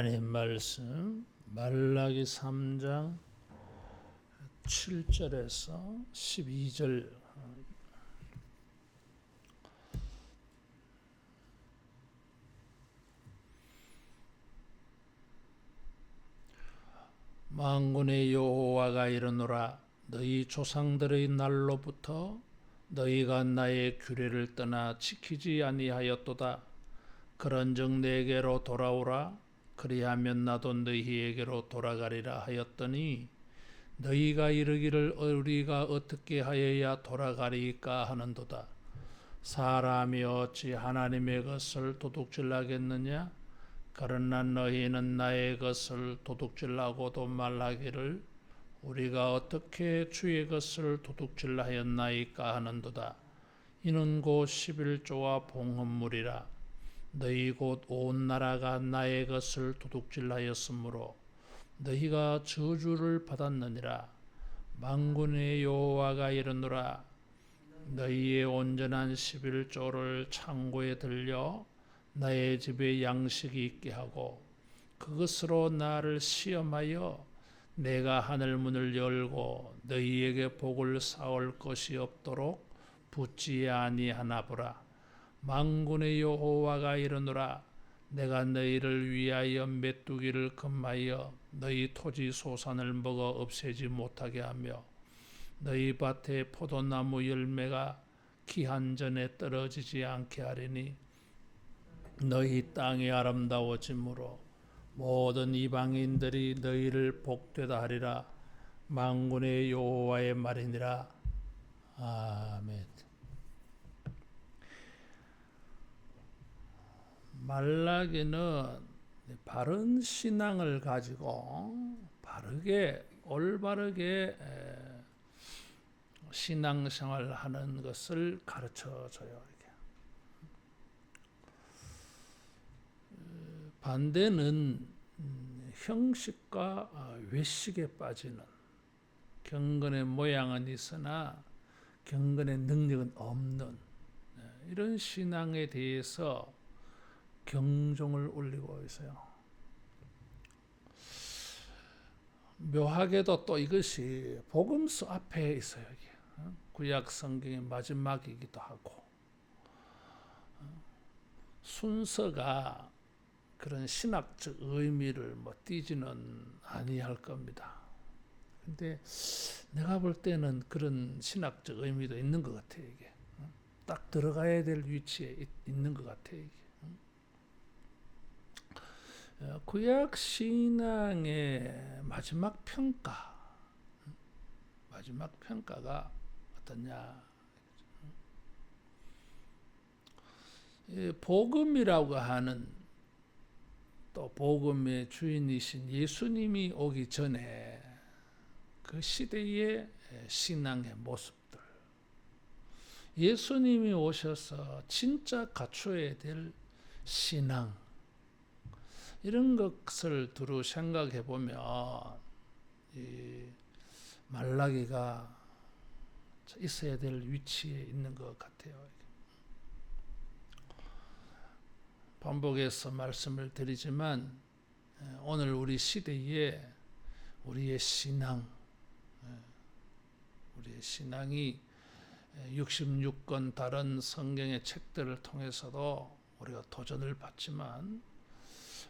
하나님 말씀 말라기 3장 7절에서 12절. 만군의 여호와가 이르노라. 너희 조상들의 날로부터 너희가 나의 규례를 떠나 지키지 아니하였도다. 그런즉 내게로 돌아오라. 그리하면 나도 너희에게로 돌아가리라 하였더니 너희가 이르기를 우리가 어떻게 하여야 돌아가리까 하는도다. 사람이 어찌 하나님의 것을 도둑질하겠느냐? 그러나 너희는 나의 것을 도둑질하고도 말하기를 우리가 어떻게 주의 것을 도둑질하였나이까 하는도다. 이는 곧 11조와 봉헌물이라. 너희 곧 온 나라가 나의 것을 도둑질하였으므로 너희가 저주를 받았느니라. 만군의 여호와가 이르노라. 너희의 온전한 11조를 창고에 들려 나의 집에 양식이 있게 하고 그것으로 나를 시험하여 내가 하늘 문을 열고 너희에게 복을 쌓을 것이 없도록 붙지 아니하나 보라. 만군의 여호와가 이르노라. 내가 너희를 위하여 메뚜기를 금하여 너희 토지 소산을 먹어 없애지 못하게 하며 너희 밭에 포도나무 열매가 기한 전에 떨어지지 않게 하리니 너희 땅이 아름다워짐으로 모든 이방인들이 너희를 복되다 하리라. 만군의 여호와의 말이니라. 아멘. 말라기는 바른 신앙을 가지고 바르게 올바르게 신앙생활을 하는 것을 가르쳐줘요. 반대는 형식과 외식에 빠지는, 경건의 모양은 있으나 경건의 능력은 없는 이런 신앙에 대해서 경종을 울리고 있어요. 묘하게도 또 이것이 복음서 앞에 있어요. 구약 성경의 마지막이기도 하고 순서가 그런 신학적 의미를 띠지는 아니할 겁니다. 근데 내가 볼 때는 그런 신학적 의미도 있는 것 같아요. 이게 딱 들어가야 될 위치에 있는 것 같아요. 이게. 구약 신앙의 마지막 평가가 어떠냐? 복음이라고 하는, 또 복음의 주인이신 예수님이 오기 전에 그 시대의 신앙의 모습들, 예수님이 오셔서 진짜 갖춰야 될 신앙, 이런 것을 두루 생각해 보면 이 말라기가 있어야 될 위치에 있는 것 같아요. 반복해서 말씀을 드리지만 오늘 우리 시대에 우리의 신앙이 66권 다른 성경의 책들을 통해서도 우리가 도전을 받지만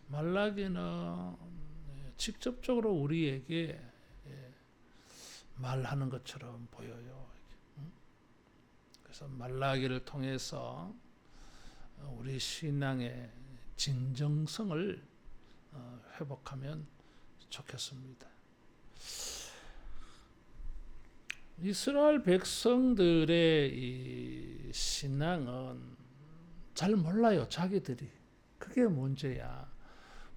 말라기는 직접적으로 우리에게 말하는 것처럼 보여요. 그래서 말라기를 통해서 우리 신앙의 진정성을 회복하면 좋겠습니다. 이스라엘 백성들의 이 신앙은 잘 몰라요. 자기들이. 그게 문제야.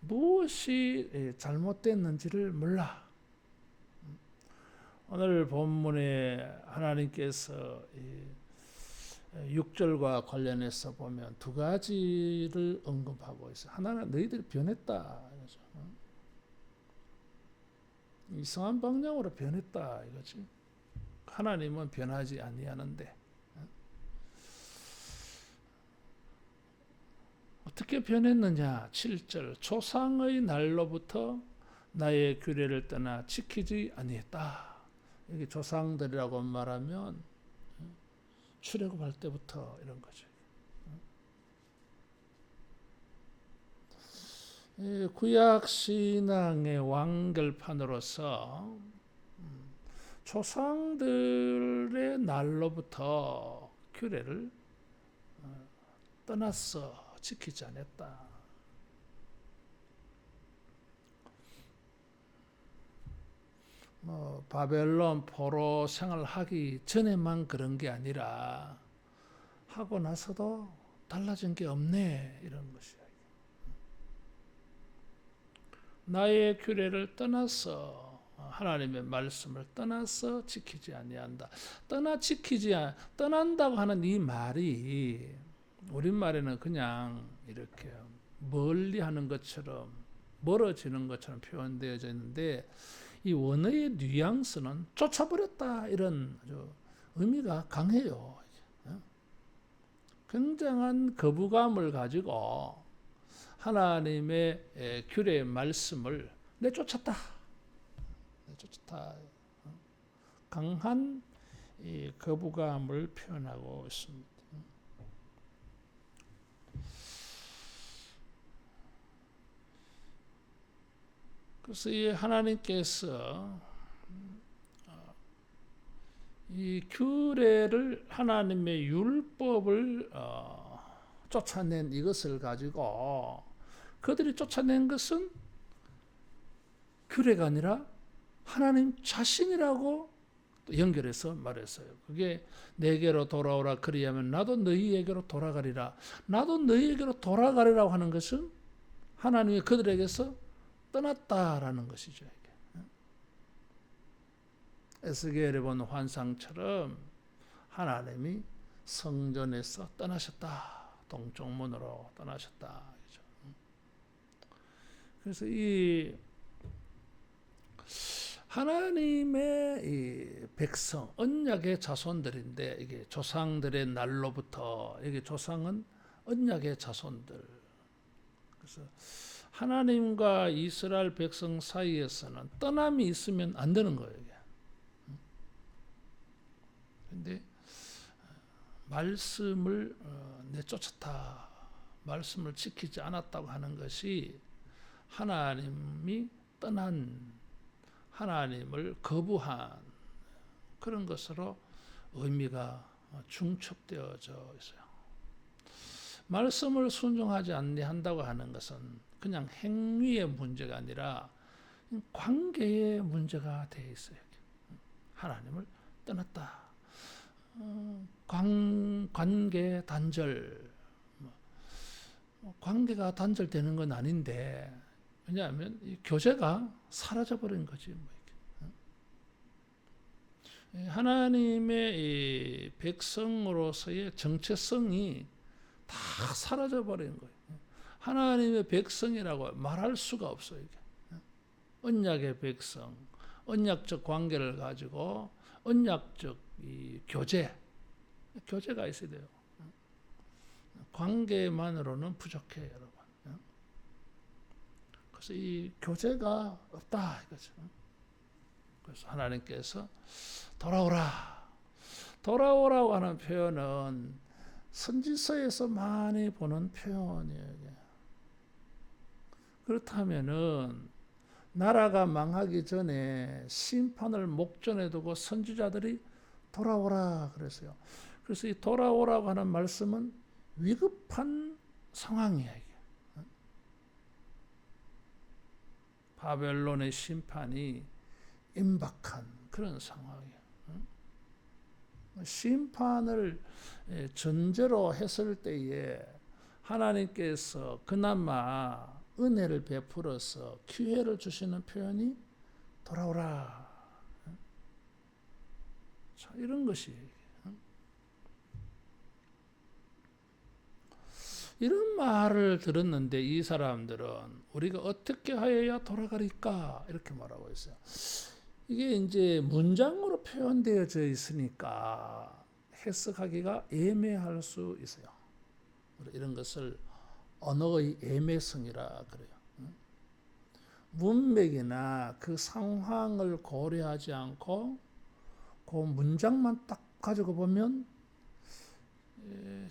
무엇이 잘못됐는지를 몰라. 오늘 본문에 하나님께서 6절과 관련해서 보면 두 가지를 언급하고 있어요. 하나는 너희들이 변했다. 이상한 방향으로 변했다 이거지. 하나님은 변하지 아니하는데 어떻게 변했느냐? 7절 조상의 날로부터 나의 규례를 떠나 지키지 아니했다. 여기 조상들이라고 말하면 출애굽할 때부터 이런 거죠. 구약 신앙의 완결판으로서 조상들의 날로부터 규례를 떠났어 지키지 않았다. 바벨론 포로 생활하기 전에만 그런 게 아니라 하고 나서도 달라진 게 없네 이런 것이야. 나의 규례를 떠나서 하나님의 말씀을 떠나서 지키지 아니한다. 떠난다고 하는 이 말이 우리말에는 그냥 이렇게 멀리하는 것처럼 멀어지는 것처럼 표현되어져 있는데 이 원어의 뉘앙스는 쫓아버렸다 이런 아주 의미가 강해요. 굉장한 거부감을 가지고 하나님의 규례의 말씀을 내쫓았다. 강한 거부감을 표현하고 있습니다. 그래서 이 하나님께서 이 규례를 하나님의 율법을 쫓아낸 이것을 가지고 그들이 쫓아낸 것은 규례가 아니라 하나님 자신이라고 연결해서 말했어요. 그게 내게로 돌아오라 그리하면 나도 너희에게로 돌아가리라. 나도 너희에게로 돌아가리라고 하는 것은 하나님이 그들에게서 떠났다라는 것이죠. 에스겔에 본 환상처럼 하나님이 성전에서 떠나셨다. 동쪽 문으로 떠나셨다. 그래서 이 하나님의 이 백성, 언약의 자손들인데 이게 조상들의 날로부터 이게 조상은 언약의 자손들. 그래서 하나님과 이스라엘 백성 사이에서는 떠남이 있으면 안 되는 거예요. 그런데 말씀을 내쫓았다. 말씀을 지키지 않았다고 하는 것이 하나님이 떠난 하나님을 거부한 그런 것으로 의미가 중첩되어져 있어요. 말씀을 순종하지 아니한다고 하는 것은 그냥 행위의 문제가 아니라 관계의 문제가 되어 있어요. 하나님을 떠났다. 관계 단절. 관계가 단절되는 건 아닌데 왜냐하면 이 교제가 사라져버린 거지. 하나님의 이 백성으로서의 정체성이 다 사라져버린 거예요. 하나님의 백성이라고 말할 수가 없어요. 이게. 언약의 백성, 언약적 관계를 가지고 언약적 이 교제가 있어야 돼요. 관계만으로는 부족해요, 여러분. 그래서 이 교제가 없다 이거죠. 그래서 하나님께서 돌아오라고 하는 표현은 선지서에서 많이 보는 표현이에요. 그렇다면은 나라가 망하기 전에 심판을 목전에 두고 선지자들이 돌아오라 그랬어요. 그래서 이 돌아오라고 하는 말씀은 위급한 상황이에요. 바벨론의 심판이 임박한 그런 상황이에요. 심판을 전제로 했을 때에 하나님께서 그나마 은혜를 베풀어서 기회를 주시는 표현이 돌아오라. 자, 이런 것이 이런 말을 들었는데 이 사람들은 우리가 어떻게 하여야 돌아가리까 이렇게 말하고 있어요. 이게 이제 문장으로 표현되어져 있으니까 해석하기가 애매할 수 있어요. 이런 것을 언어의 애매성이라 그래요. 문맥이나 그 상황을 고려하지 않고 그 문장만 딱 가지고 보면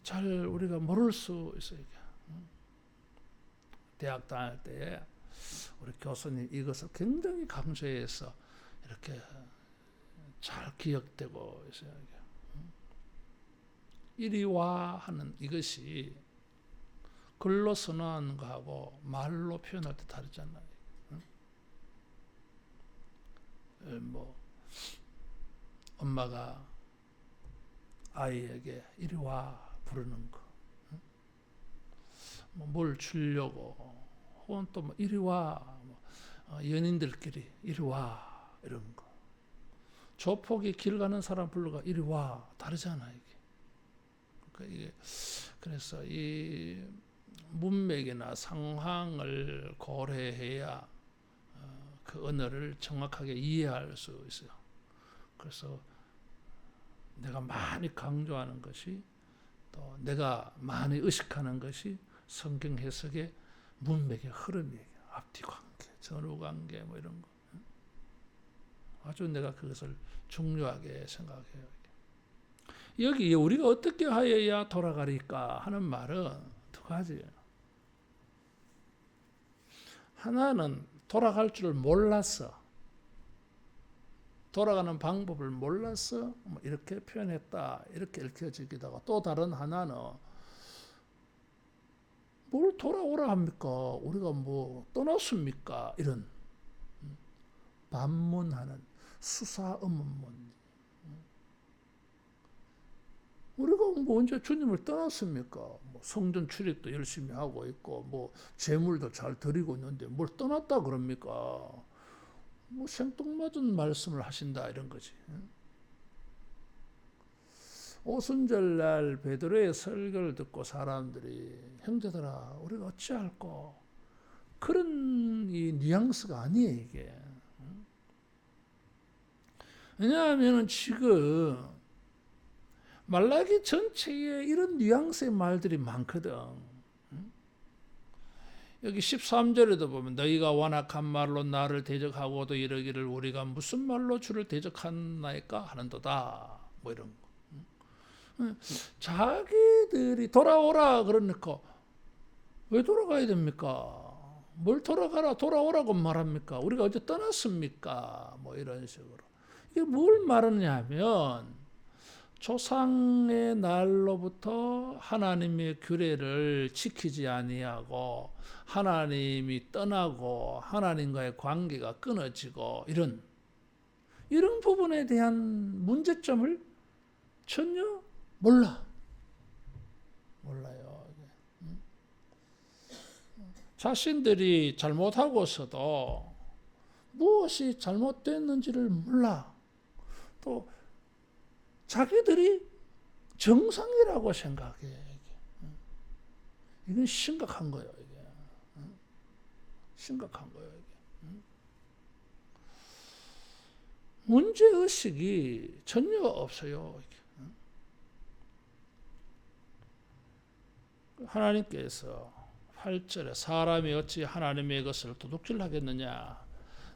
잘 우리가 모를 수 있어요. 대학 다닐 때 우리 교수님 이것을 굉장히 강조해서 이렇게 잘 기억되고 있어요. 이리 와 하는 이것이 글로 선언하는 거하고 말로 표현할 때 다르잖아요. 뭐 엄마가 아이에게 이리 와 부르는 거, 뭘 주려고, 혹은 또 뭐 이리 와, 연인들끼리 이리 와 이런 거. 조폭이 길 가는 사람 불러가 이리 와 다르잖아 이게. 그러니까 그래서 이 문맥이나 상황을 고려해야 그 언어를 정확하게 이해할 수 있어요. 그래서 내가 많이 강조하는 것이, 또 내가 많이 의식하는 것이 성경 해석의 문맥의 흐름이에요. 앞뒤 관계, 전후 관계 뭐 이런 거. 아주 내가 그것을 중요하게 생각해요. 여기 우리가 어떻게 하여야 돌아가리까 하는 말은 두 가지예요. 하나는 돌아갈 줄 몰랐어. 돌아가는 방법을 몰라서 이렇게 표현했다, 이렇게 읽혀지기도 하고, 또 다른 하나는 뭘 돌아오라 합니까? 우리가 뭐 떠났습니까? 이런 반문하는 수사의문문. 우리가 뭐 언제 주님을 떠났습니까? 뭐 성전 출입도 열심히 하고 있고, 뭐 재물도 잘 드리고 있는데 뭘 떠났다 그럽니까? 뭐 생뚱맞은 말씀을 하신다 이런 거지. 오순절날 베드로의 설교를 듣고 사람들이 형제들아 우리가 어찌할꼬, 그런 이 뉘앙스가 아니에요 이게. 왜냐하면 지금 말라기 전체에 이런 뉘앙스의 말들이 많거든. 여기 13절에도 보면 너희가 완악한 말로 나를 대적하고도 이러기를 우리가 무슨 말로 주를 대적하나이까 하는도다. 뭐 이런 거. 자기들이 돌아오라 그러니까 왜 돌아가야 됩니까? 뭘 돌아오라고 말합니까? 우리가 어제 떠났습니까? 뭐 이런 식으로. 이게 뭘 말하냐면 조상의 날로부터 하나님의 규례를 지키지 아니하고 하나님이 떠나고 하나님과의 관계가 끊어지고 이런 부분에 대한 문제점을 전혀 몰라요. 자신들이 잘못하고서도 무엇이 잘못됐는지를 몰라. 또 자기들이 정상이라고 생각해. 이건 심각한 거예요. 이게. 심각한 거예요. 이게. 문제의식이 전혀 없어요. 하나님께서 8절에 사람이 어찌 하나님의 것을 도둑질하겠느냐,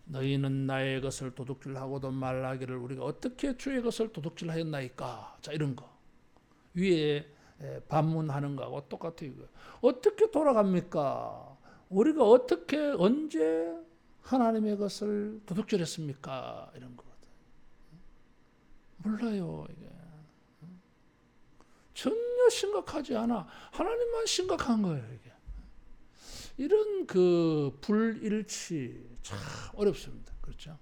너희는 나의 것을 도둑질하고도 말하기를 우리가 어떻게 주의 것을 도둑질하였나이까. 자, 이런 거 위에 반문하는 거하고 똑같아요. 어떻게 돌아갑니까? 우리가 어떻게 언제 하나님의 것을 도둑질했습니까? 이런 거거든. 몰라요 이게. 전혀 심각하지 않아. 하나님만 심각한 거예요 이게. 이런 그 불일치 참 어렵습니다. 그렇죠?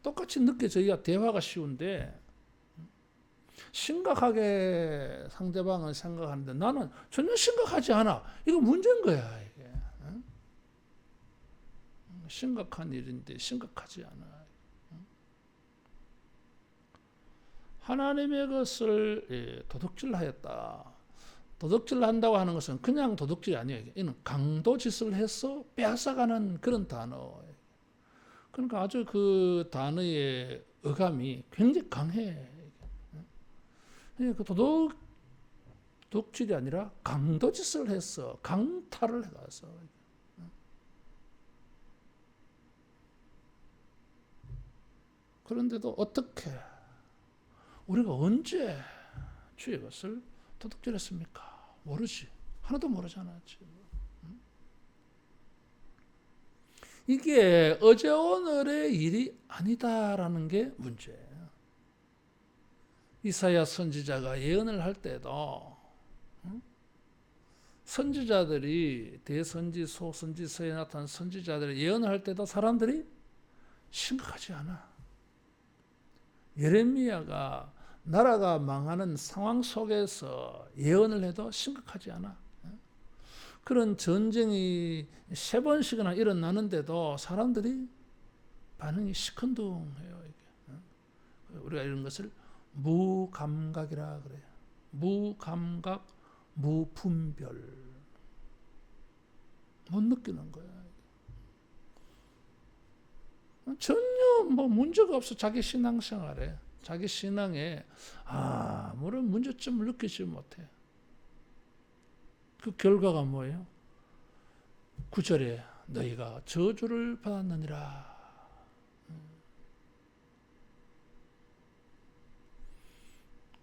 똑같이 느껴져야 대화가 쉬운데, 심각하게 상대방을 생각하는데 나는 전혀 심각하지 않아. 이거 문제인 거야 이게. 심각한 일인데 심각하지 않아. 하나님의 것을 도둑질하였다. 도둑질한다고 하는 것은 그냥 도둑질이 아니에요. 이는 강도짓을 해서 빼앗아가는 그런 단어예요. 그러니까 아주 그 단어의 어감이 굉장히 강해. 그 도둑질이 아니라 강도짓을 했어. 강탈을 해가서. 그런데도 어떻게 우리가 언제 주의 것을 도둑질했습니까? 모르지. 하나도 모르잖아. 지금. 이게 어제 오늘의 일이 아니다라는 게 문제예요. 이사야 선지자가 예언을 할 때도 선지자들이 대선지, 소선지, 서에 나타난 선지자들이 예언을 할 때도 사람들이 심각하지 않아. 예레미야가 나라가 망하는 상황 속에서 예언을 해도 심각하지 않아. 그런 전쟁이 3번씩이나 일어나는데도 사람들이 반응이 시큰둥해요. 우리가 이런 것을 무감각이라 그래요. 무감각, 무분별. 못 느끼는 거야. 전혀 뭐 문제가 없어. 자기 신앙생활에. 자기 신앙에 아무런 문제점을 느끼지 못해. 그 결과가 뭐예요? 9절에 너희가 저주를 받았느니라.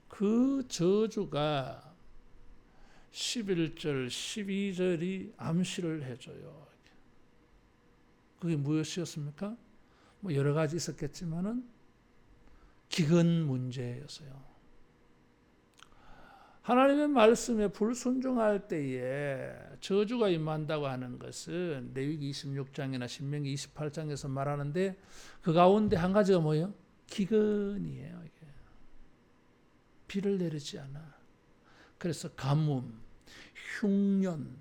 그 저주가 11절, 12절이 암시를 해줘요. 그게 무엇이었습니까? 뭐 여러 가지 있었겠지만은 기근 문제였어요. 하나님의 말씀에 불순종할 때에 저주가 임한다고 하는 것은 레위기 26장이나 신명기 28장에서 말하는데 그 가운데 한 가지가 뭐예요? 기근이에요. 이게. 비를 내리지 않아. 그래서 가뭄, 흉년,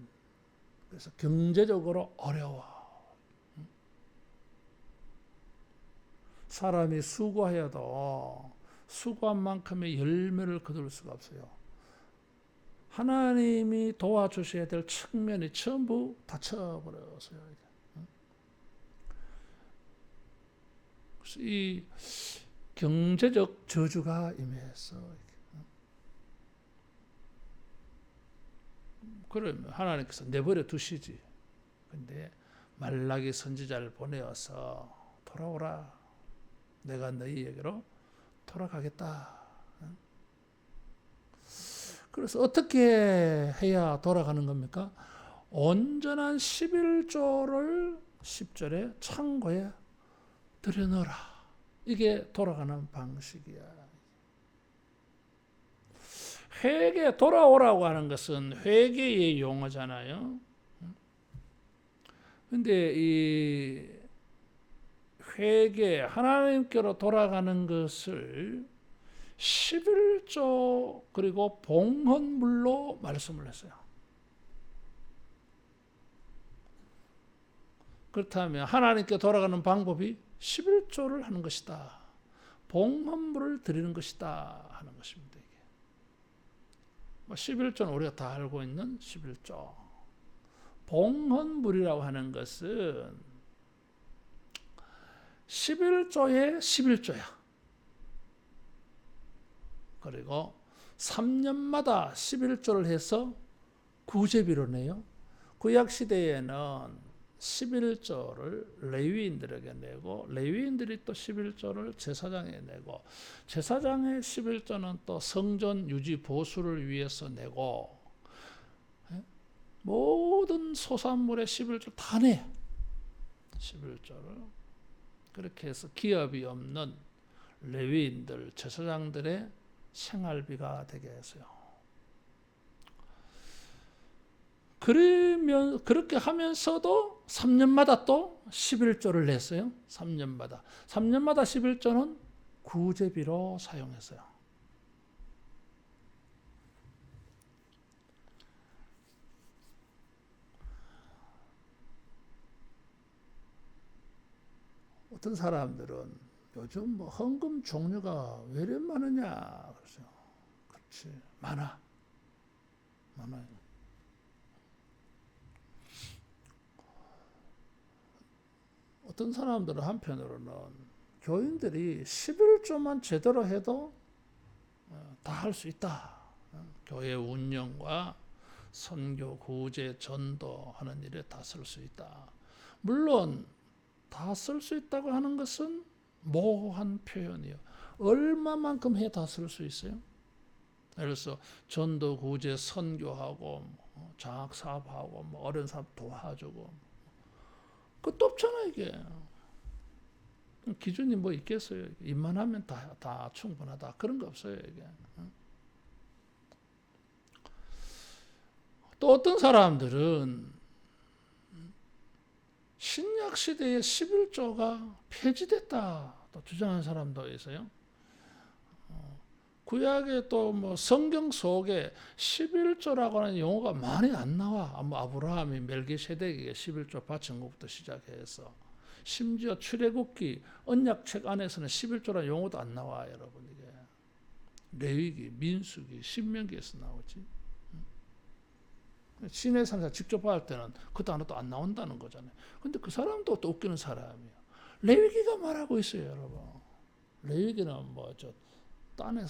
그래서 경제적으로 어려워. 사람이 수고하여도 수고한 만큼의 열매를 거둘 수가 없어요. 하나님이 도와주셔야 될 측면이 전부 닫혀버렸어요. 그래서 이 경제적 저주가 임했어. 그러면 하나님께서 내버려 두시지. 근데 말라기 선지자를 보내어서 돌아오라. 내가 너희에게로 돌아가겠다. 그래서 어떻게 해야 돌아가는 겁니까? 온전한 11조를 10절에 창고에 들여넣어라. 이게 돌아가는 방식이야. 회개, 돌아오라고 하는 것은 회개의 용어잖아요. 근데 이 회개, 하나님께로 돌아가는 것을 11조 그리고 봉헌물로 말씀을 했어요. 그렇다면 하나님께 돌아가는 방법이 11조를 하는 것이다. 봉헌물을 드리는 것이다 하는 것입니다. 이게. 11조는 우리가 다 알고 있는 11조. 봉헌물이라고 하는 것은 11조의 11조야. 그리고 3년마다 11조를 해서 구제비로 내요. 구약 시대에는 11조를 레위인들에게 내고 레위인들이 또 11조를 제사장에 내고 제사장의 11조는 또 성전 유지 보수를 위해서 내고 모든 소산물의 11조 다 내. 11조를. 그렇게 해서 기업이 없는 레위인들, 제사장들의 생활비가 되게 했어요. 그러면 그렇게 하면서도 3년마다 또 11조를 냈어요. 3년마다 11조는 구제비로 사용했어요. 어떤 사람들은 요즘 뭐 헌금 종류가 왜 이렇게 많으냐 그러죠. 그렇지, 많아요. 어떤 사람들은 한편으로는 교인들이 11조만 제대로 해도 다 할 수 있다 교회 운영과 선교, 구제, 전도하는 일에 다 쓸 수 있다. 물론 다 쓸 수 있다고 하는 것은 모호한 표현이에요. 얼마만큼 해 다 쓸 수 있어요? 예를 들어서 전도, 구제, 선교하고 장학 사업하고 어려운 사람 도와주고 그것도 없잖아 이게. 기준이 뭐 있겠어요? 입만 하면 다 충분하다. 그런 거 없어요 이게. 또 어떤 사람들은 신약 시대에 11조가 폐지됐다 또 주장하는 사람도 있어요. 구약에 또 뭐 성경 속에 11조라고 하는 용어가 많이 안 나와. 뭐 아브라함이 멜기세덱에게 11조 바친 것부터 시작해서 심지어 출애굽기 언약책 안에서는 11조라는 용어도 안 나와 여러분. 이게 레위기, 민수기, 신명기에서 나오지. 시내산에서 직접 할 때는 그 단어도 안 나온다는 거잖아요. 근데 그 사람도 또 웃기는 사람이에요. 레위기가 말하고 있어요, 여러분. 레위기는 뭐 저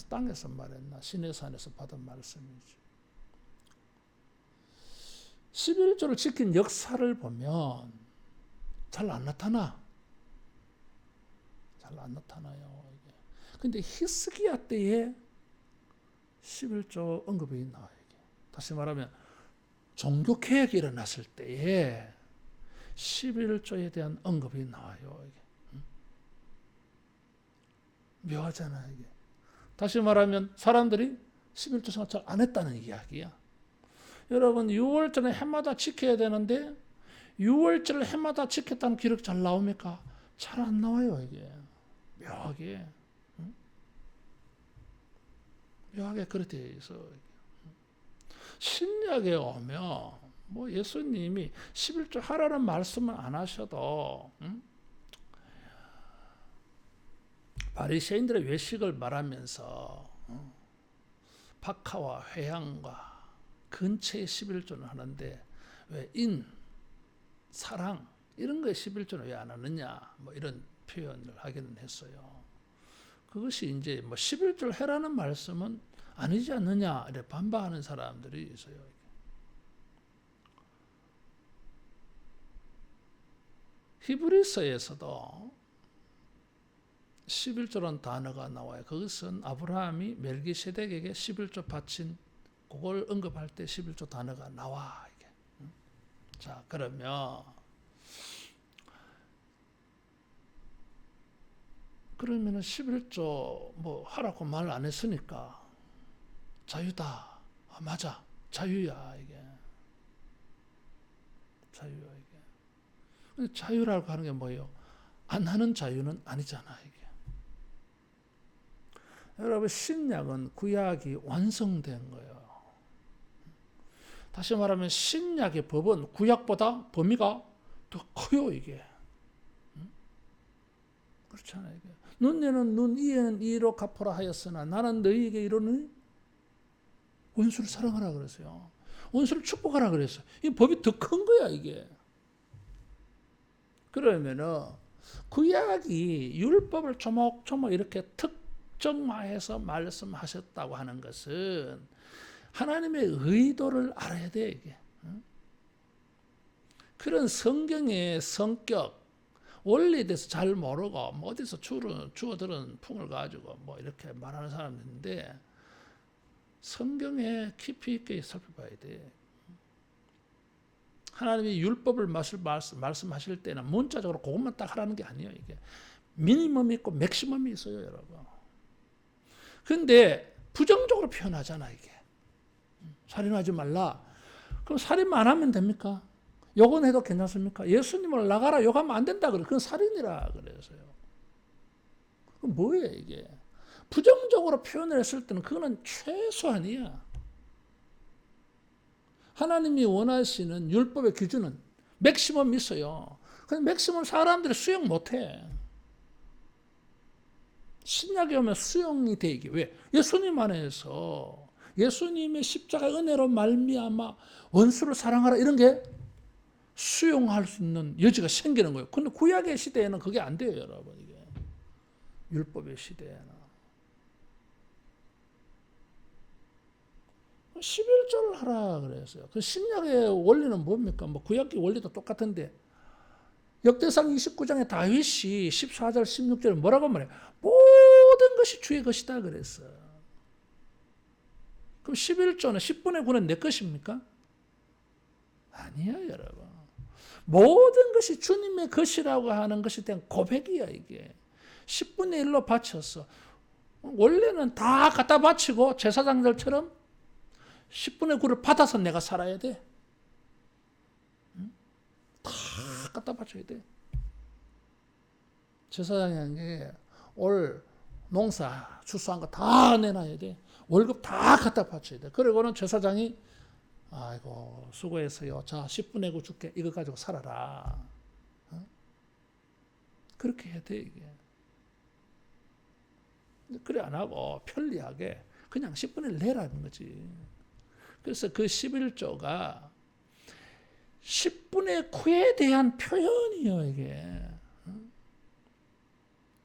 땅에서 말했나 시내산에서 받은 말씀이지. 11조를 지킨 역사를 보면 잘 안 나타나. 잘 안 나타나요. 이게. 근데 히스기야 때에 11조 언급이 나와요. 다시 말하면 종교개혁이 일어났을 때에 11조에 대한 언급이 나와요. 이게. 묘하잖아요. 이게. 다시 말하면 사람들이 11조 생각 잘 안 했다는 이야기야. 여러분 6월절은 해마다 지켜야 되는데 6월절을 해마다 지켰다는 기록 잘 나옵니까? 잘 안 나와요. 이게. 묘하게. 묘하게 그렇게 돼 있어. 신약에 오면 뭐 예수님이 11조 하라는 말씀은 안 하셔도 바리새인들의 외식을 말하면서 박하와 회향과 근처의 11조는 하는데 왜 사랑 이런 거에 11조는 왜 안 하느냐 뭐 이런 표현을 하기는 했어요. 그것이 이제 뭐 11조를 해라는 말씀은 아니지 않느냐 이렇게 반박하는 사람들이 있어요. 히브리서에서도 11조라는 단어가 나와요. 그것은 아브라함이 멜기세덱에게 11조 바친 그걸 언급할 때 11조 단어가 나와. 이게. 자, 그러면 그러면은 11조 뭐 하라고 말 안 했으니까 자유다. 아, 맞아. 자유야, 이게. 자유야, 이게. 근데 자유라고 하는 게 뭐예요? 안 하는 자유는 아니잖아, 이게. 여러분, 신약은 구약이 완성된 거예요. 다시 말하면 신약의 법은 구약보다 범위가 더 커요, 이게. 그렇잖아요, 이게. 눈에는 눈, 이에는 이로 갚으라 하였으나 나는 너희에게 이르노니 원수를 사랑하라 그랬어요. 원수를 축복하라 그랬어요. 이 법이 더 큰 거야, 이게. 그러면은 구약이 율법을 조목조목 이렇게 특정화해서 말씀하셨다고 하는 것은 하나님의 의도를 알아야 돼, 이게. 그런 성경의 성격, 원리에 대해서 잘 모르고 뭐 어디서 주워들은 풍을 가지고 뭐 이렇게 말하는 사람인데 성경에 깊이 있게 살펴봐야 돼. 하나님이 율법을 말씀하실 때는 문자적으로 그것만 딱 하라는 게 아니에요. 이게 미니멈이 있고 맥시멈이 있어요, 여러분. 근데 부정적으로 표현하잖아, 이게. 살인하지 말라. 그럼 살인만 안 하면 됩니까? 욕은 해도 괜찮습니까? 예수님을 나가라 욕하면 안 된다 그래. 그건 살인이라 그래서요. 그럼 뭐예요, 이게? 부정적으로 표현을 했을 때는 그거는 최소한이야. 하나님이 원하시는 율법의 기준은 맥시멈 있어요. 근데 맥시멈 사람들이 수용 못해. 신약에 오면 수용이 돼 이게 왜? 예수님 안에서 예수님의 십자가 은혜로 말미암아 원수를 사랑하라 이런 게 수용할 수 있는 여지가 생기는 거예요. 근데 구약의 시대에는 그게 안 돼요, 여러분. 이게 율법의 시대에는. 11조를 하라 그랬어요. 그 신약의 원리는 뭡니까? 뭐 구약의 원리도 똑같은데 역대상 29장에 다윗이 14절 16절 뭐라고 말해요? 모든 것이 주의 것이다 그랬어. 그럼 11조는 10분의 9는 내 것입니까? 아니야 여러분. 모든 것이 주님의 것이라고 하는 것에 대한 고백이야 이게. 10분의 1로 바쳤어. 원래는 다 갖다 바치고 제사장들처럼 10분의 9를 받아서 내가 살아야 돼. 다 갖다 바쳐야 돼. 제사장이 올 농사 추수한 거 다 내놔야 돼. 월급 다 갖다 바쳐야 돼. 그리고는 제사장이 아이고 수고했어요. 자 10분의 9 줄게. 이거 가지고 살아라. 그렇게 해야 돼 이게. 그래 안 하고 편리하게 그냥 10분의 1 내라는 거지. 그래서 그 11조가 10분의 9에 대한 표현이에요 이게.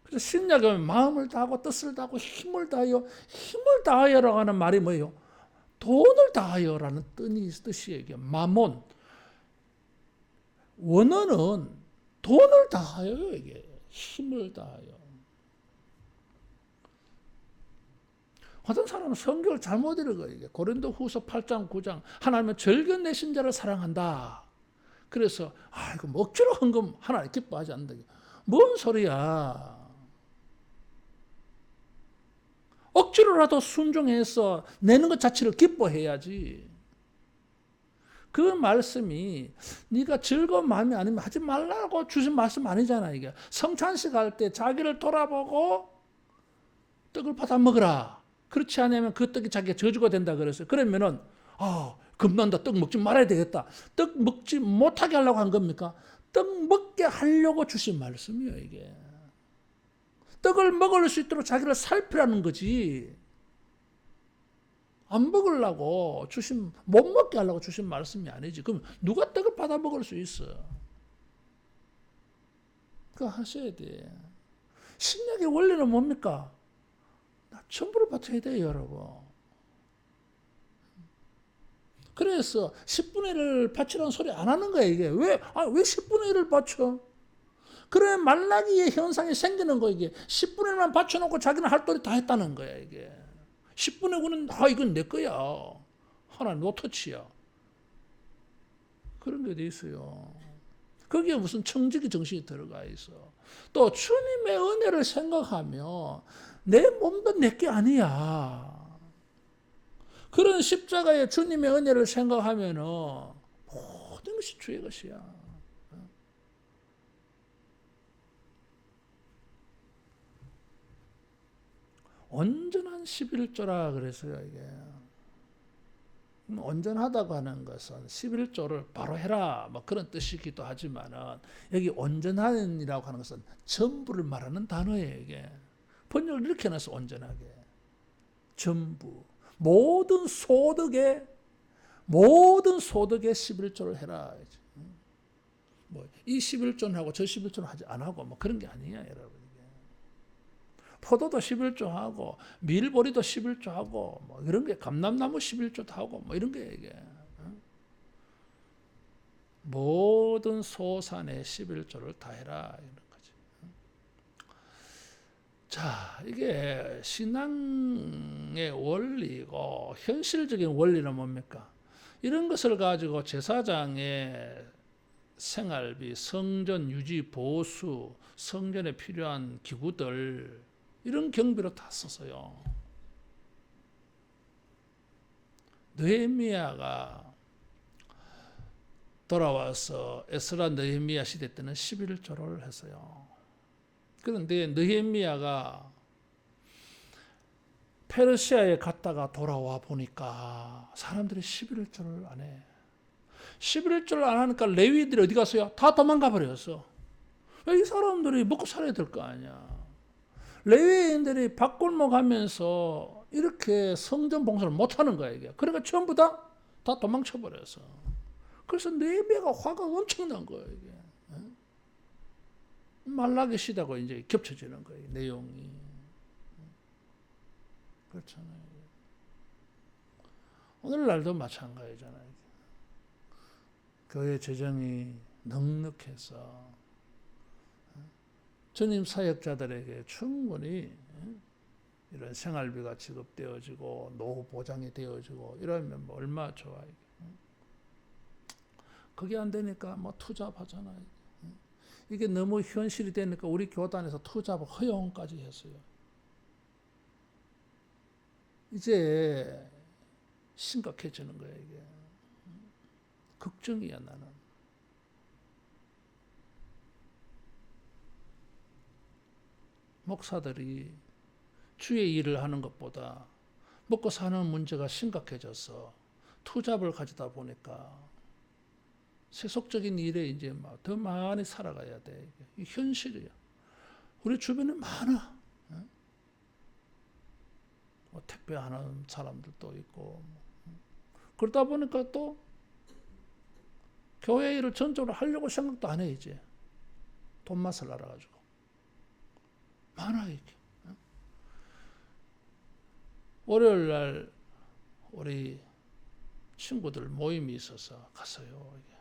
그래서 신약은 마음을 다하고 뜻을 다하고 힘을 다하여, 힘을 다하여라고 하는 말이 뭐예요? 돈을 다하여라는 뜻이에요. 이게 마몬. 원어는 돈을 다하여요 이게. 힘을 다하여. 어떤 사람은 성경을 잘못 읽어요. 이게 고린도후서 8장 9장 하나님은 절견 내신 자를 사랑한다. 그래서 이거 뭐 억지로 헌금 하나님 기뻐하지 않는다. 뭔 소리야. 억지로라도 순종해서 내는 것 자체를 기뻐해야지. 그 말씀이 네가 즐거운 마음이 아니면 하지 말라고 주신 말씀 아니잖아. 이게 성찬식 할 때 자기를 돌아보고 떡을 받아 먹으라. 그렇지 않으면 그 떡이 자기가 저주가 된다 그랬어요. 그러면은 겁난다. 떡 먹지 말아야 되겠다. 떡 먹지 못하게 하려고 한 겁니까? 떡 먹게 하려고 주신 말씀이에요 이게. 떡을 먹을 수 있도록 자기를 살피라는 거지. 안 먹으려고 못 먹게 하려고 주신 말씀이 아니지. 그럼 누가 떡을 받아 먹을 수 있어? 그거 하셔야 돼. 신약의 원리는 뭡니까? 전부를 바쳐야 돼요, 여러분. 그래서 10분의 1을 바치라는 소리 안 하는 거야, 이게. 왜 10분의 1을 바쳐? 그래 말라기의 현상이 생기는 거 이게. 10분의 1만 바쳐놓고 자기는 할 도리 다 했다는 거야 이게. 10분의 9는 이건 내 거야. 하나님 노터치야. 그런 게 돼 있어요. 거기에 무슨 청지기 정신이 들어가 있어. 또 주님의 은혜를 생각하면 내 몸도 내게 아니야. 그런 십자가의 주님의 은혜를 생각하면 모든 것이 주의 것이야. 온전한 11조라 그랬어요 이게. 온전하다고 하는 것은 11조를 바로 해라 뭐 그런 뜻이기도 하지만은 여기 온전한이라고 하는 것은 전부를 말하는 단어예요 이게. 번역을 이렇게 해놨어. 온전하게 전부 모든 소득에 11조를 해라. 뭐 이 11조는 하고 저 11조는 하지 안 하고 뭐 그런 게 아니야 여러분. 포도도 11조 하고 밀보리도 11조 하고 뭐 이런 게 감람나무 11조도 하고 뭐 이런 게 이게. 모든 소산의 11조를 다 해라 이런 거지. 자, 이게 신앙의 원리고 현실적인 원리는 뭡니까? 이런 것을 가지고 제사장의 생활비, 성전 유지 보수, 성전에 필요한 기구들 이런 경비로 다 썼어요. 느헤미야가 돌아와서 에스라 느헤미야 시대 때는 11조를 했어요. 그런데 느헤미야가 페르시아에 갔다가 돌아와 보니까 사람들이 11조를 안 해. 11조를 안 하니까 레위들이 어디 갔어요? 다 도망가 버렸어. 이 사람들이 먹고 살아야 될 거 아니야. 레위인들이 밖골목 하면서 이렇게 성전 봉사를 못하는 거야 이게. 그러니까 전부 다 도망쳐 버렸어. 그래서 느헤미야가 화가 엄청난 거예요 이게. 말라기 시대하고 이제 겹쳐지는 거예요 내용이. 그렇잖아요. 오늘날도 마찬가지잖아요. 교회 재정이 넉넉해서 전임 사역자들에게 충분히 이런 생활비가 지급되어지고 노후 보장이 되어지고 이러면 뭐 얼마나 좋아요. 그게 안 되니까 뭐 투잡하잖아요. 이게 너무 현실이 되니까 우리 교단에서 투잡을 허용까지 했어요. 이제 심각해지는 거예요, 이게. 걱정이야, 나는. 목사들이 주의 일을 하는 것보다 먹고 사는 문제가 심각해져서 투잡을 가지다 보니까 세속적인 일에 이제 막 더 많이 살아가야 돼. 이게 현실이야. 우리 주변에 많아. 뭐 택배하는 사람들도 있고. 그러다 보니까 또 교회 일을 전적으로 하려고 생각도 안 해, 이제. 돈 맛을 알아가지고. 많아, 이게. 월요일 날 우리 친구들 모임이 있어서 갔어요. 이게.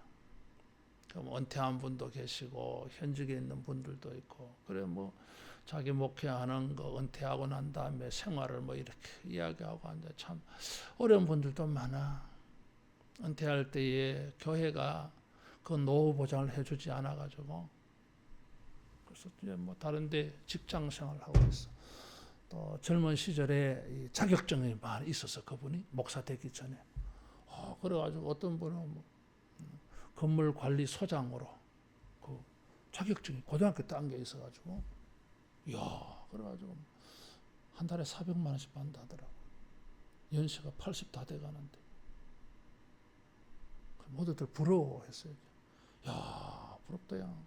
그럼 은퇴한 분도 계시고 현직에 있는 분들도 있고 그래 뭐 자기 목회하는 거 은퇴하고 난 다음에 생활을 뭐 이렇게 이야기하고 하는데 참 어려운 분들도 많아. 은퇴할 때에 교회가 그 노후 보장을 해주지 않아가지고 그래서 이제 뭐 다른데 직장 생활하고 있어. 또 젊은 시절에 이 자격증이 많이 있어서 그분이 목사 되기 전에 그래가지고 어떤 분은 뭐 건물관리소장으로 그 자격증이 고등학교 때 딴 게 있어가지고 이야 그래가지고 한 달에 400만 원씩 받는다더라고. 연세가 80 다 돼가는데 모두들 부러워했어요. 야 부럽다 야.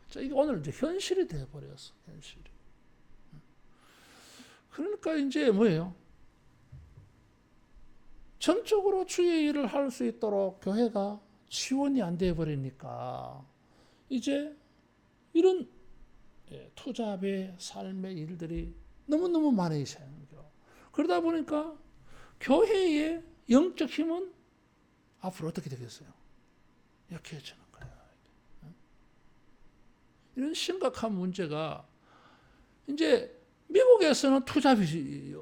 자 이게 오늘 이제 현실이 돼버렸어. 현실이. 그러니까 이제 뭐예요? 전적으로 주의 일을 할 수 있도록 교회가 지원이 안 되어버리니까 이제 이런 투잡의 삶의 일들이 너무너무 많아지죠. 그러다 보니까 교회의 영적 힘은 앞으로 어떻게 되겠어요? 약해지는 거예요. 이런 심각한 문제가 이제 미국에서는 투잡이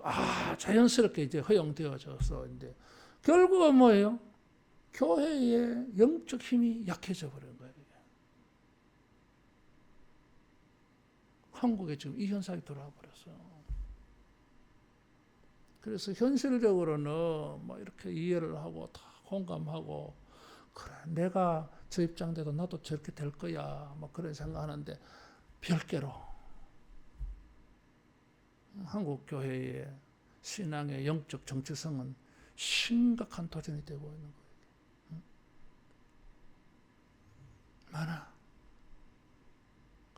자연스럽게 이제 허용되어져서 이제 결국은 뭐예요? 교회의 영적 힘이 약해져 버린 거예요. 한국에 지금 이 현상이 돌아와 버렸어요. 그래서 현실적으로는 뭐 이렇게 이해를 하고 다 공감하고 그래 내가 저 입장 돼도 나도 저렇게 될 거야 뭐 그런 생각하는데 별개로 한국 교회의 신앙의 영적 정체성은 심각한 도전이 되고 있는 거예요. 많아.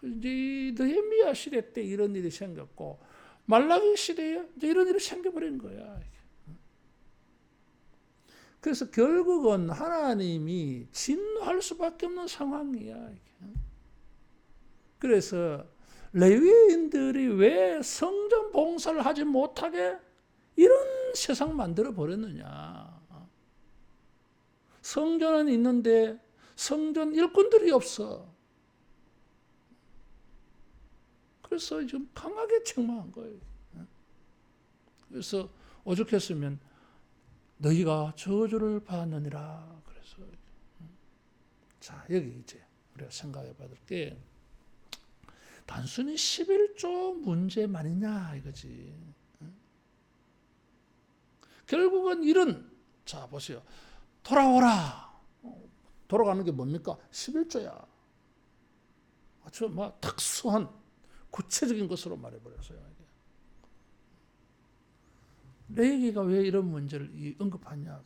이제 느헤미야 시대 때 이런 일이 생겼고 말라기 시대에 이제 이런 일이 생겨버린 거야. 그래서 결국은 하나님이 진노할 수밖에 없는 상황이야. 그래서 레위인들이 왜 성전 봉사를 하지 못하게 이런 세상 만들어 버렸느냐. 성전은 있는데 성전 일꾼들이 없어. 그래서 지금 강하게 책망한 거예요. 그래서 오죽했으면 너희가 저주를 받느니라. 그래서 자 여기 이제 우리가 생각해 봐야 될 게 단순히 11조 문제만이냐 이거지. 결국은 이런 자 보세요. 돌아오라. 돌아가는 게 뭡니까? 11조야. 아주 뭐 특수한 구체적인 것으로 말해버렸어요. 레위기가 왜 이런 문제를 언급하냐.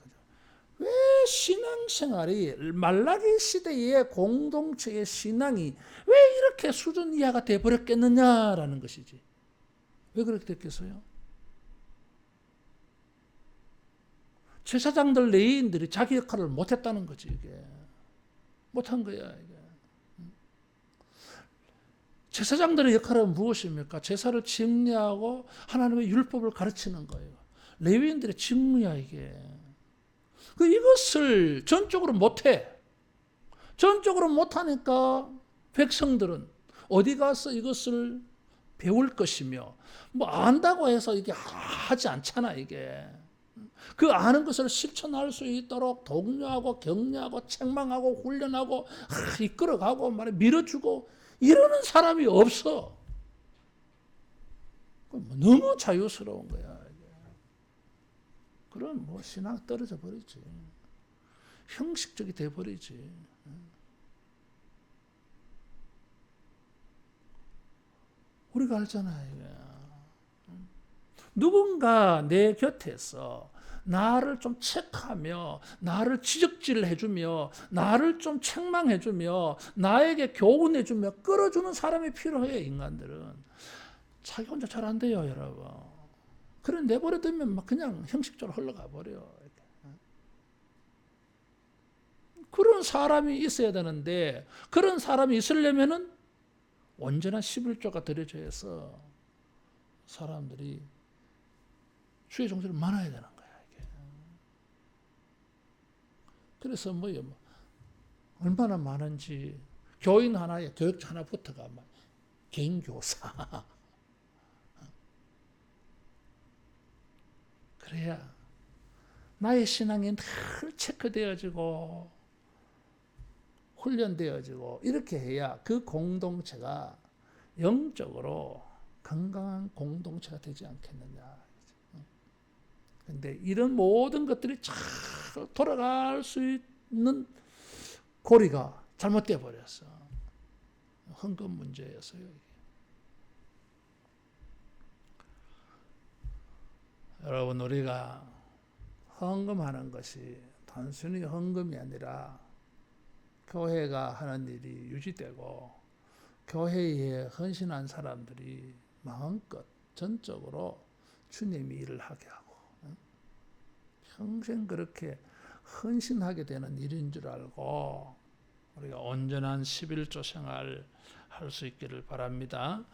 왜 신앙생활이 말라기 시대의 공동체의 신앙이 왜 이렇게 수준 이하가 돼버렸겠느냐라는 것이지. 왜 그렇게 됐겠어요? 제사장들 레위인들이 자기 역할을 못했다는 거지. 이게 못한 거야. 이게. 제사장들의 역할은 무엇입니까? 제사를 집례하고 하나님의 율법을 가르치는 거예요. 레위인들의 직무야 이게. 이것을 전적으로 못해. 전적으로 못하니까 백성들은 어디 가서 이것을 배울 것이며 뭐 안다고 해서 이게 하지 않잖아 이게. 그 아는 것을 실천할 수 있도록 독려하고 격려하고 책망하고 훈련하고 이끌어가고 밀어주고 이러는 사람이 없어. 너무 자유스러운 거야. 그럼 뭐 신앙 떨어져 버리지. 형식적이 돼 버리지. 우리가 알잖아요. 누군가 내 곁에서 나를 좀 체크하며 나를 지적질을 해주며 나를 좀 책망해주며 나에게 교훈해주며 끌어주는 사람이 필요해. 인간들은 자기 혼자 잘 안 돼요 여러분. 그래 내버려두면 막 그냥 형식적으로 흘러가 버려. 그런 사람이 있어야 되는데 그런 사람이 있으려면은 온전한 11조가 드려져야 해서 사람들이 주의 종들이 많아야 되는 거야 이게. 그래서 뭐요, 얼마나 많은지 교인 하나에 교육자 하나부터가 막 개인 교사. 그래야 나의 신앙이 늘 체크되어지고 훈련되어지고 이렇게 해야 그 공동체가 영적으로 건강한 공동체가 되지 않겠느냐. 근데 이런 모든 것들이 잘 돌아갈 수 있는 고리가 잘못되어 버렸어. 헌금 문제였어요. 여러분 우리가 헌금하는 것이 단순히 헌금이 아니라 교회가 하는 일이 유지되고 교회에 헌신한 사람들이 마음껏 전적으로 주님이 일을 하게 하고 평생 그렇게 헌신하게 되는 일인 줄 알고 우리가 온전한 11조 생활 할 수 있기를 바랍니다.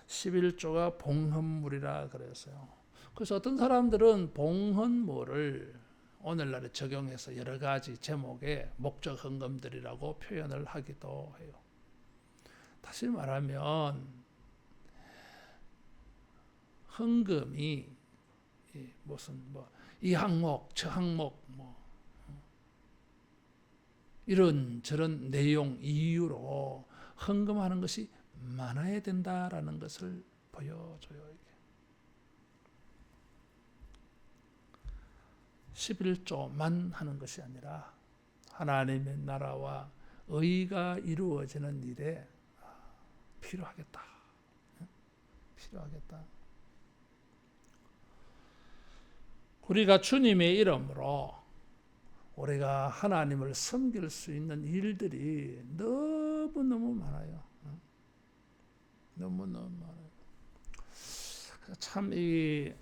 11조가 봉헌물이라 그랬어요. 그래서 어떤 사람들은 봉헌물을 오늘날에 적용해서 여러 가지 제목의 목적 헌금들이라고 표현을 하기도 해요. 다시 말하면 헌금이 무슨 이 항목 저 항목 이런 저런 내용 이유로 헌금하는 것이 많아야 된다라는 것을 보여줘요. 11조만 하는 것이 아니라 하나님의 나라와 의가 이루어지는 일에 필요하겠다. 필요하겠다. 우리가 주님의 이름으로 우리가 하나님을 섬길 수 있는 일들이 너무너무 많아요. 너무너무 많아요. 참 이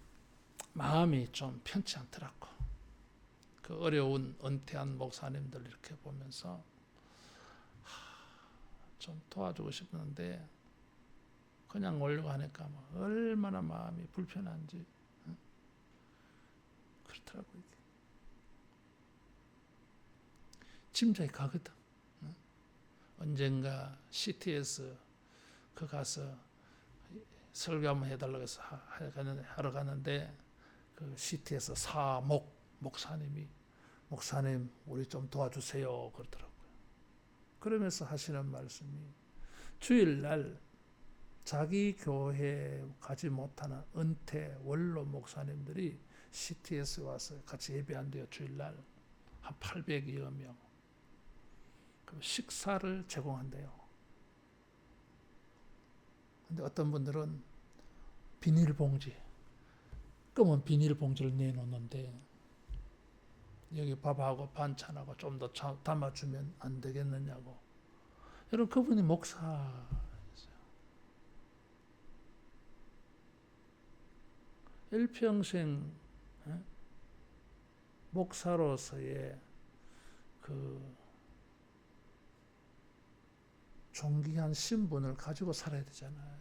마음이 좀 편치 않더라고. 그 어려운 은퇴한 목사님들 이렇게 보면서 좀 도와주고 싶었는데 그냥 오려고 하니까 얼마나 마음이 불편한지 그렇더라고요. 짐작이 가거든. 언젠가 CTS 그 가서 설교 한번 해달라고 해서 하러 가는데 그 CTS 목사님이 목사님 우리 좀 도와주세요 그러더라고요. 그러면서 하시는 말씀이 주일날 자기 교회에 가지 못하는 은퇴 원로 목사님들이 CTS 와서 같이 예배한대요. 주일날 한 800여 명. 그럼 식사를 제공한대요. 근데 어떤 분들은 비닐봉지, 검은 비닐봉지를 내놓는데 여기 밥하고 반찬하고 좀 더 담아주면 안 되겠느냐고. 여러분 그분이 목사였어요. 일평생 목사로서의 그 존귀한 신분을 가지고 살아야 되잖아요.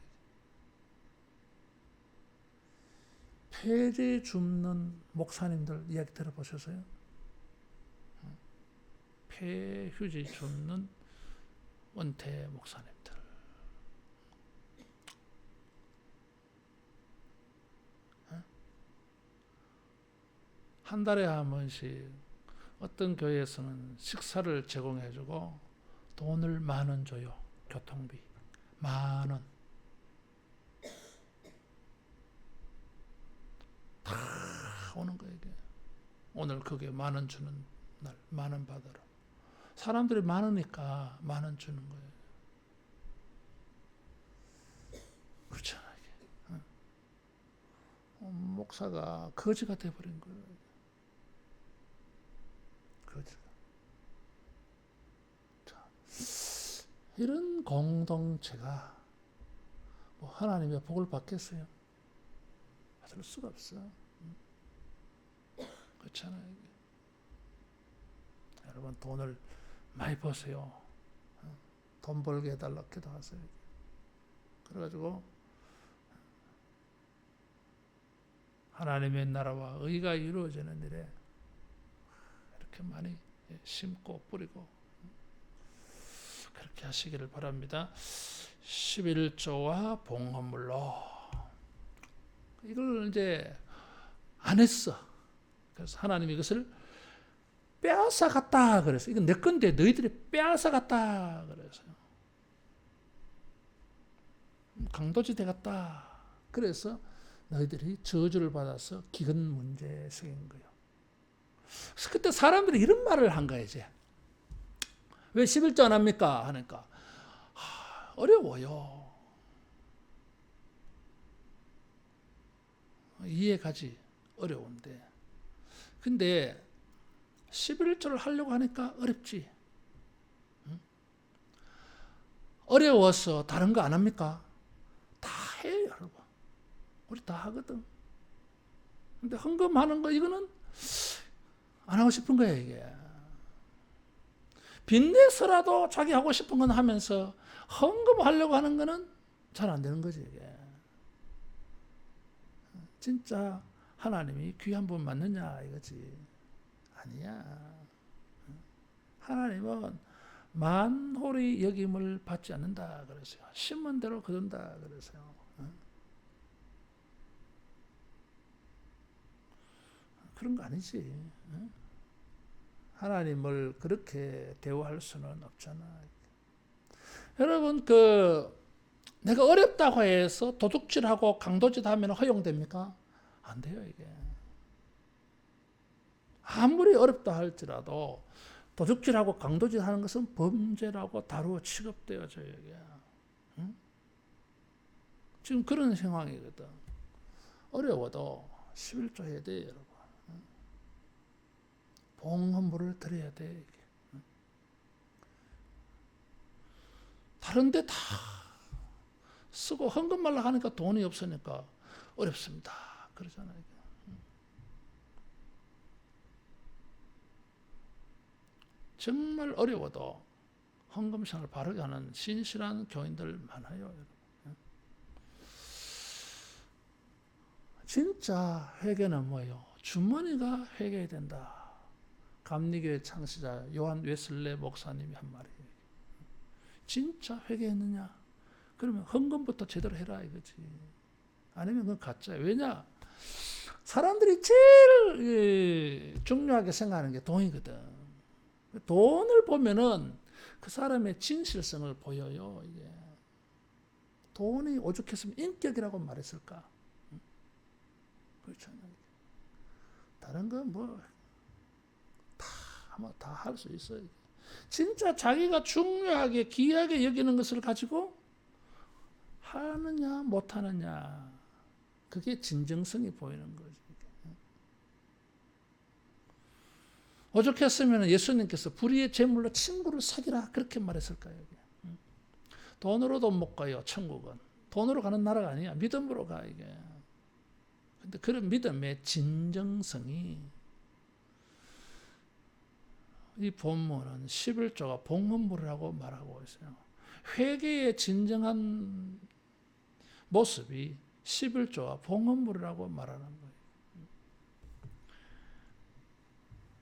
폐지 줍는 목사님들 이야기 들어보셨어요? 폐휴지 줍는 원태 목사님들. 한 달에 한 번씩 어떤 교회에서는 식사를 제공해주고 돈을 10,000원 줘요. 교통비 10,000원. 다 오는 거예요. 이게. 오늘 그게 10,000원 주는 날 10,000원 받으러. 사람들이 많으니까 10,000원 주는 거예요. 그렇잖아요. 목사가 거지가 돼버린 거예요. 거지가. 자, 이런 공동체가 뭐 하나님의 복을 받겠어요? 받을 수가 없어. 그렇잖아요. 여러분 돈을 많이 버세요. 돈 벌게 해달라 기도하세요. 그래가지고 하나님의 나라와 의가 이루어지는 일에 이렇게 많이 심고 뿌리고 그렇게 하시기를 바랍니다. 11조와 봉헌물로 이걸 이제 안 했어. 그래서 하나님이 이것을 빼앗아갔다 그래서 이건 내 건데 너희들이 빼앗아갔다 그래서요. 강도지 되갔다. 그래서 너희들이 저주를 받아서 기근 문제에 생긴 거예요. 그래서 그때 사람들이 이런 말을 한 거예요. 이제 왜 11조 안 합니까? 하니까 어려워요. 이해가지 어려운데 근데 11조를 하려고 하니까 어렵지. 어려워서 다른 거 안 합니까? 다 해요, 여러분. 우리 다 하거든. 근데 헌금하는 거 이거는 안 하고 싶은 거예요, 이게. 빚내서라도 자기 하고 싶은 건 하면서 헌금하려고 하는 거는 잘 안 되는 거지, 이게. 진짜 하나님이 귀한 분 맞느냐 이거지. 아니야. 하나님은 만홀히 여김을 받지 않는다 그랬어요. 심은 대로 거둔다 그랬어요. 그런 거 아니지. 하나님을 그렇게 대우할 수는 없잖아. 여러분 내가 어렵다고 해서 도둑질하고 강도짓 하면 허용됩니까? 안 돼요, 이게. 아무리 어렵다 할지라도 도둑질하고 강도짓 하는 것은 범죄라고 다루어 취급되어져요, 이게. 응? 지금 그런 상황이거든. 어려워도 11조 해야 돼, 여러분. 봉헌물을 드려야 돼, 이게. 다른 데 다 쓰고 헌금 말라 하니까 돈이 없으니까 어렵습니다. 그러잖아요. 정말 어려워도 헌금 생활을 바르게 하는 신실한 교인들 많아요. 여러분. 진짜 회개는 뭐예요? 주머니가 회개해야 된다. 감리교회 창시자 요한 웨슬레 목사님이 한 말이에요. 진짜 회개했느냐? 그러면 헌금부터 제대로 해라 이거지. 아니면 그건 가짜야. 왜냐? 사람들이 제일 중요하게 생각하는 게 돈이거든. 돈을 보면은 그 사람의 진실성을 보여요. 이게. 돈이 오죽했으면 인격이라고 말했을까? 그렇잖아요. 다른 건 뭐 다 할 수 있어요. 진짜 자기가 중요하게 귀하게 여기는 것을 가지고 하느냐 못하느냐 그게 진정성이 보이는 거지. 오죽했으면 예수님께서 불의의 제물로 친구를 사귀라 그렇게 말했을까요? 돈으로도 못 가요. 천국은 돈으로 가는 나라가 아니야. 믿음으로 가 이게. 근데 그런 믿음의 진정성이 이 본문은 11조가 봉헌물이라고 말하고 있어요. 회개의 진정한 모습이 11조와 봉헌물이라고 말하는 거예요.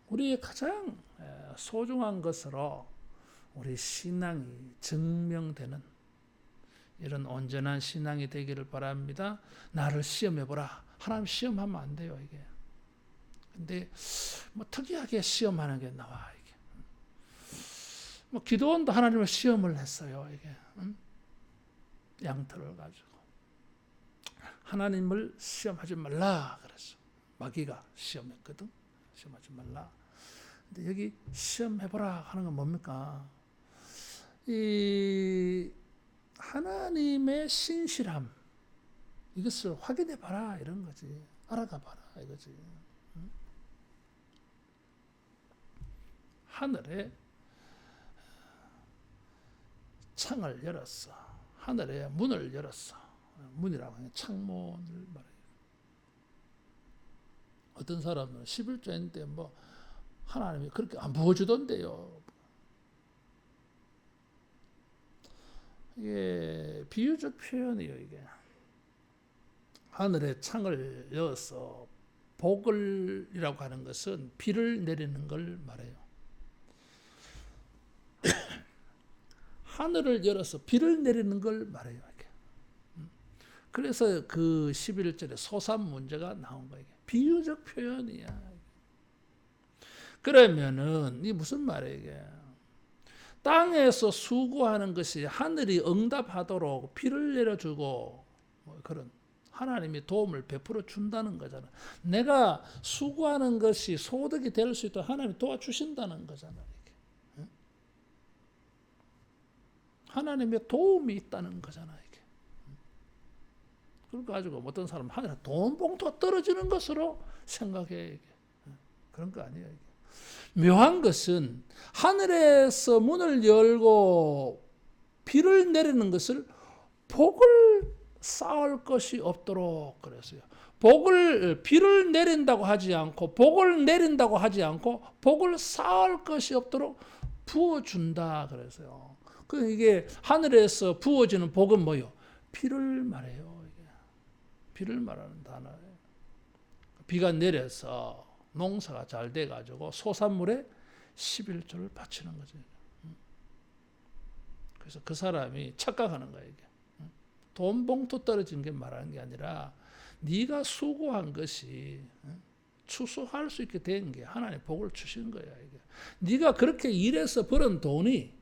우리의 가장 소중한 것으로 우리 신앙이 증명되는 이런 온전한 신앙이 되기를 바랍니다. 나를 시험해보라. 하나님 시험하면 안 돼요, 이게. 근데 뭐 특이하게 시험하는 게 나와, 이게. 뭐 기도원도 하나님을 시험을 했어요, 이게. 양털을 가지고. 하나님을 시험하지 말라 그랬어. 마귀가 시험했거든. 시험하지 말라. 근데 여기 시험해보라 하는 건 뭡니까? 이 하나님의 신실함 이것을 확인해봐라 이런 거지. 알아가봐라 이거지. 하늘에 창을 열었어. 하늘에 문을 열었어. 문이라고 하는 창문을 말해요. 어떤 사람은 11조인데 뭐 하나님이 그렇게 안 부어주던데요. 이게 비유적 표현이에요. 이게 하늘에 창을 여서 복을이라고 하는 것은 비를 내리는 걸 말해요. 하늘을 열어서 비를 내리는 걸 말해요. 이게. 그래서 그 11절에 소산 문제가 나온 거예요. 비유적 표현이야. 그러면은 이 무슨 말이에요? 이게? 땅에서 수고하는 것이 하늘이 응답하도록 비를 내려주고 뭐 그런 하나님이 도움을 베풀어 준다는 거잖아. 내가 수고하는 것이 소득이 될 수 있도록 하나님이 도와주신다는 거잖아. 이게. 응? 하나님의 도움이 있다는 거잖아. 이게. 그걸 가지고 어떤 사람은 하늘에 돈 봉투가 떨어지는 것으로 생각해. 이게. 그런 거 아니에요. 이게. 묘한 것은 하늘에서 문을 열고 비를 내리는 것을 복을 쌓을 것이 없도록 그랬어요. 비를 내린다고 하지 않고 복을 내린다고 하지 않고 복을 쌓을 것이 없도록 부어준다 그랬어요. 이게 하늘에서 부어지는 복은 뭐요? 비를 말해요. 이게. 비를 말하는 단어예요. 비가 내려서 농사가 잘 돼가지고 소산물에 11조를 바치는 거죠. 그래서 그 사람이 착각하는 거예요. 이게. 돈 봉투 떨어진 게 말하는 게 아니라 네가 수고한 것이 추수할 수 있게 된 게 하나님 복을 주신 거야. 이게. 네가 그렇게 일해서 벌은 돈이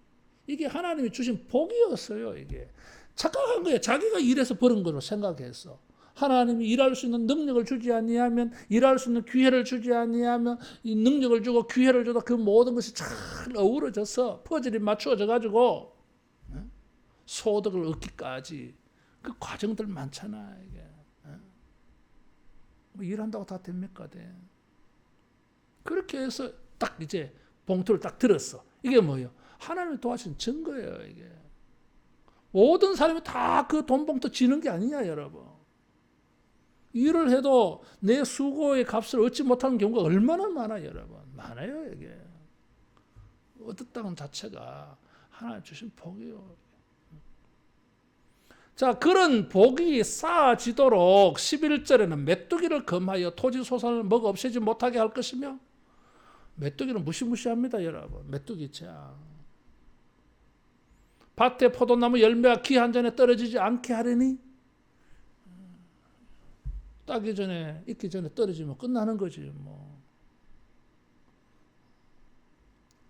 이게 하나님이 주신 복이었어요. 이게 착각한 거예요. 자기가 일해서 벌은 거로 생각했어. 하나님이 일할 수 있는 능력을 주지 아니하면 일할 수 있는 기회를 주지 아니하면 이 능력을 주고 기회를 줘도 그 모든 것이 잘 어우러져서 퍼즐이 맞추어져 가지고 소득을 얻기까지 그 과정들 많잖아. 이게 뭐 일한다고 다 됩니까? 돼. 그렇게 해서 딱 이제 봉투를 딱 들었어. 이게 뭐예요? 하나님이 도와준 증거예요. 이게 모든 사람이 다 그 돈 봉투 지는 게 아니냐, 여러분. 일을 해도 내 수고의 값을 얻지 못하는 경우가 얼마나 많아요, 여러분. 많아요, 이게. 얻었다는 자체가 하나님 주신 복이요. 자, 그런 복이 쌓아지도록 11절에는 메뚜기를 금하여 토지 소산을 먹어 없애지 못하게 할 것이며, 메뚜기는 무시무시합니다, 여러분. 메뚜기 자. 밭에 포도나무 열매가 기 한 잔에 떨어지지 않게 하려니 따기 전에 익기 전에 떨어지면 끝나는 거지 뭐.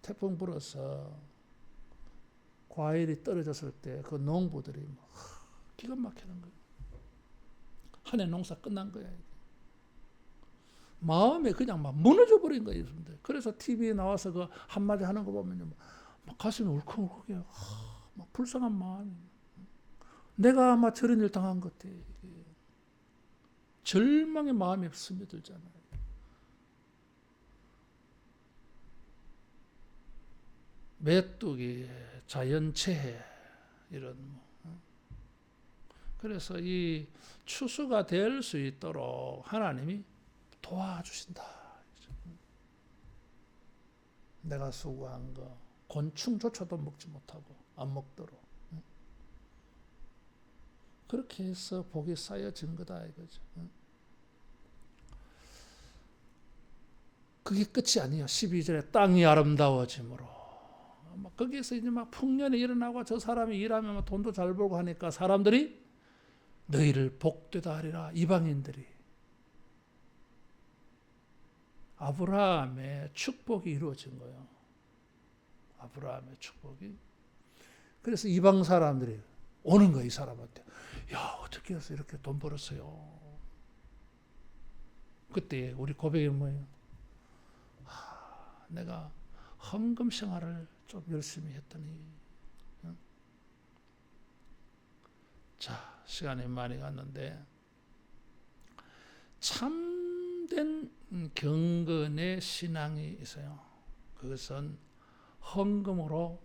태풍 불어서 과일이 떨어졌을 때 그 농부들이 뭐 기가 막히는 거예요. 한 해 농사 끝난 거야. 마음에 그냥 막 무너져 버린 거예요. 그래서 TV에 나와서 그 한마디 하는 거 보면 막 가슴이 울컥울컥해요. 막 불쌍한 마음이. 내가 아마 저런 일 당한 것 같아. 절망의 마음이 스며들잖아요. 메뚜기, 자연재해 이런 그래서 이 추수가 될 수 있도록 하나님이 도와주신다. 내가 수고한 거 곤충조차도 먹지 못하고 안 먹도록 그렇게 해서 복이 쌓여진 거다 이거죠. 그게 끝이 아니에요. 12절에 땅이 아름다워짐으로. 거기에서 이제 막 풍년이 일어나고 저 사람이 일하면 막 돈도 잘 벌고 하니까 사람들이 너희를 복되다 하리라. 이방인들이. 아브라함의 축복이 이루어진 거예요. 아브라함의 축복이. 그래서 이방 사람들이 오는 거예요. 이 사람한테. 야, 어떻게 해서 이렇게 돈 벌었어요? 그때 우리 고백이 뭐예요? 내가 헌금 생활을 좀 열심히 했더니. 자, 시간이 많이 갔는데 참된 경건의 신앙이 있어요. 그것은 헌금으로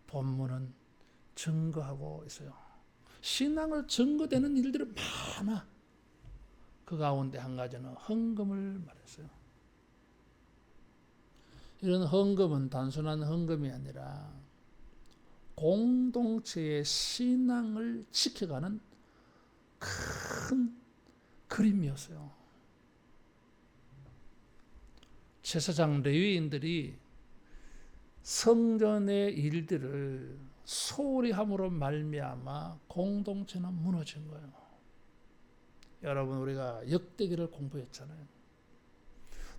본문은 증거하고 있어요. 신앙을 증거되는 일들이 많아. 그 가운데 한 가지는 헌금을 말했어요. 이런 헌금은 단순한 헌금이 아니라 공동체의 신앙을 지켜가는 큰 그림이었어요. 제사장 레위인들이 성전의 일들을 소홀히 함으로 말미암아 공동체는 무너진 거예요. 여러분, 우리가 역대기를 공부했잖아요.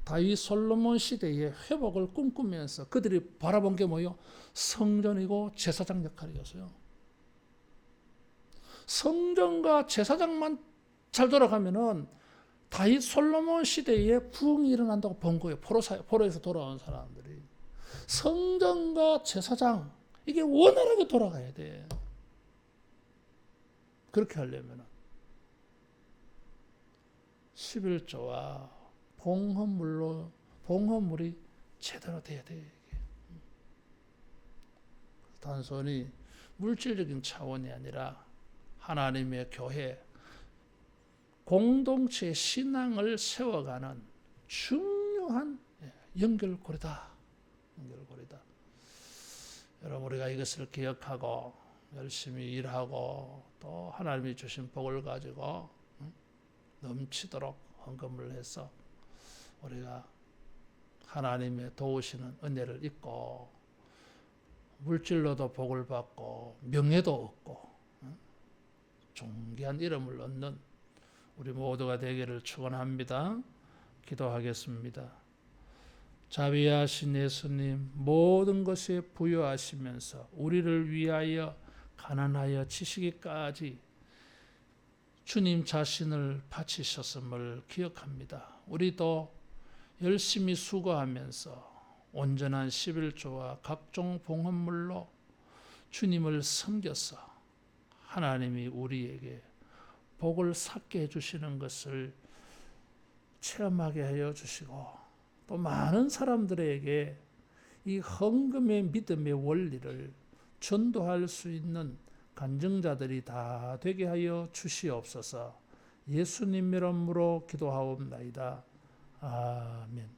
다윗 솔로몬 시대의 회복을 꿈꾸면서 그들이 바라본 게 뭐예요? 성전이고 제사장 역할이었어요. 성전과 제사장만 잘 돌아가면은 다윗 솔로몬 시대에 부흥이 일어난다고 본 거예요. 포로에서 돌아온 사람들이. 성전과 제사장, 이게 원활하게 돌아가야 돼. 그렇게 하려면 11조와 봉헌물이 제대로 돼야 돼. 단순히 물질적인 차원이 아니라 하나님의 교회, 공동체의 신앙을 세워가는 중요한 연결고리다. 여러분, 우리가 이것을 기억하고 열심히 일하고 또 하나님이 주신 복을 가지고 넘치도록 헌금을 해서 우리가 하나님의 도우시는 은혜를 입고 물질로도 복을 받고 명예도 얻고 존귀한 이름을 얻는 우리 모두가 되기를 축원합니다. 기도하겠습니다. 자비하신 예수님, 모든 것에 부여하시면서 우리를 위하여 가난하여 지시기까지 주님 자신을 바치셨음을 기억합니다. 우리도 열심히 수고하면서 온전한 11조와 각종 봉헌물로 주님을 섬겨서 하나님이 우리에게 복을 삭게 해주시는 것을 체험하게 하여 주시고 또 많은 사람들에게 이 헌금의 믿음의 원리를 전도할 수 있는 간증자들이 다 되게 하여 주시옵소서. 예수님 이름으로 기도하옵나이다. 아멘.